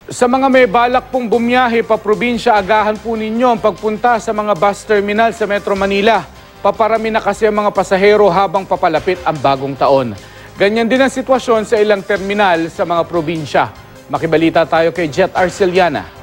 Sa mga may balak pong bumiyahe pa probinsya, agahan po ninyo ang pagpunta sa mga bus terminal sa Metro Manila. Paparami na kasi ang mga pasahero habang papalapit ang bagong taon. Ganyan din ang sitwasyon sa ilang terminal sa mga probinsya. Makibalita tayo kay Jet Arceliana.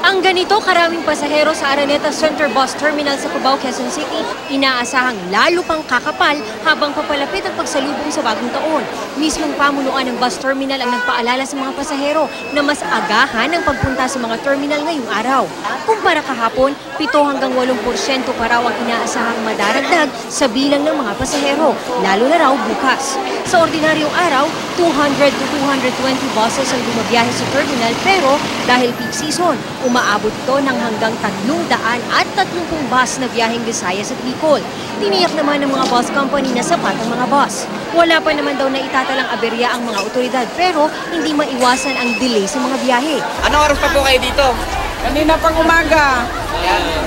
Ang ganito karaming pasahero sa Araneta Center Bus Terminal sa Cubao, Quezon City, inaasahang lalo pang kakapal habang papalapit ang pagsalubong sa bagong taon. Mismong pamunuan ng bus terminal ang nagpaalala sa mga pasahero na mas agahan ang pagpunta sa mga terminal ngayong araw. Kumpara kahapon, 7 hanggang 8% pa raw ang inaasahang madaragdag sa bilang ng mga pasahero, lalo na raw bukas. Sa ordinaryong araw, 200 to 220 buses ang bumabiyahe sa terminal, pero dahil peak season, umaabot ito ng hanggang 330 bus na biyaheng Visayas at Bicol. Tiniyak naman ng mga bus company na sapat ang mga bus. Wala pa naman daw na itatalang aberya ang mga otoridad, pero hindi maiwasan ang delay sa mga biyahe. Anong oras pa po kayo dito? Kanina pang umaga.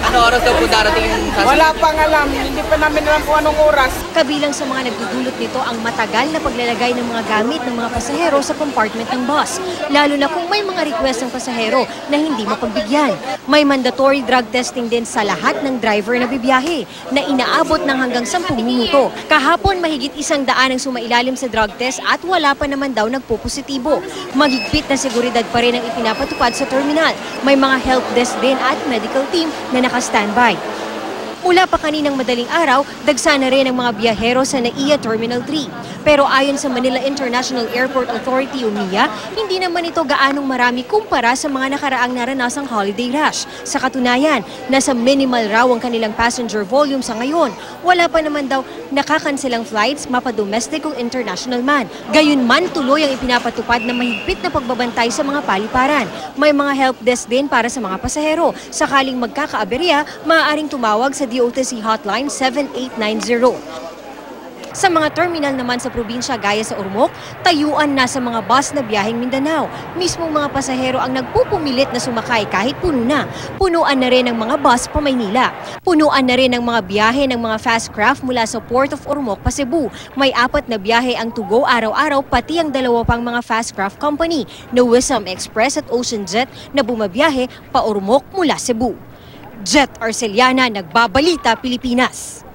Anong oras daw po darating yung sasakyan? Wala pang alam. Hindi pa namin alam kung anong oras. Kabilang sa mga nagdudulot nito ang matagal na paglalagay ng mga gamit ng mga pasahero sa compartment ng bus, lalo na kung may mga request ng pasahero na hindi mapagbigyan. May mandatory drug testing din sa lahat ng driver na bibiyahe na inaabot ng hanggang 10 minuto. Kahapon mahigit 100 ang sumailalim sa drug test at wala pa naman daw nagpopositibo. Magigpit na seguridad pa rin ang ipinapatupad sa terminal. May mga help desk din at medical team na naka-standby. Mula pa kaninang madaling araw, dagsa na rin ang mga biyahero sa NAIA Terminal 3. Pero ayon sa Manila International Airport Authority o MIA, hindi naman ito gaanong marami kumpara sa mga nakaraang naranasang holiday rush. Sa katunayan, nasa minimal raw ang kanilang passenger volume sa ngayon. Wala pa naman daw nakakanselang flights, mapa-domestic o international man. Gayunman, tuloy ang ipinapatupad na mahigpit na pagbabantay sa mga paliparan. May mga help desk din para sa mga pasahero. Sakaling magkakaaberya, maaaring tumawag sa DOTC Hotline 7890. Sa mga terminal naman sa probinsya gaya sa Ormoc, tayuan na sa mga bus na biyaheng Mindanao. Mismong mga pasahero ang nagpupumilit na sumakay kahit puno na. Punuan na rin ang mga bus pa Maynila. Punuan na rin ang mga biyahe ng mga fast craft mula sa Port of Ormoc pa Cebu. May 4 na biyahe ang to-go araw-araw, pati ang 2 pang mga fast craft company na Wissam Express at Ocean Jet na bumabiyahe pa Ormoc mula Cebu. Jet Arceliana, Nagbabalita, Pilipinas.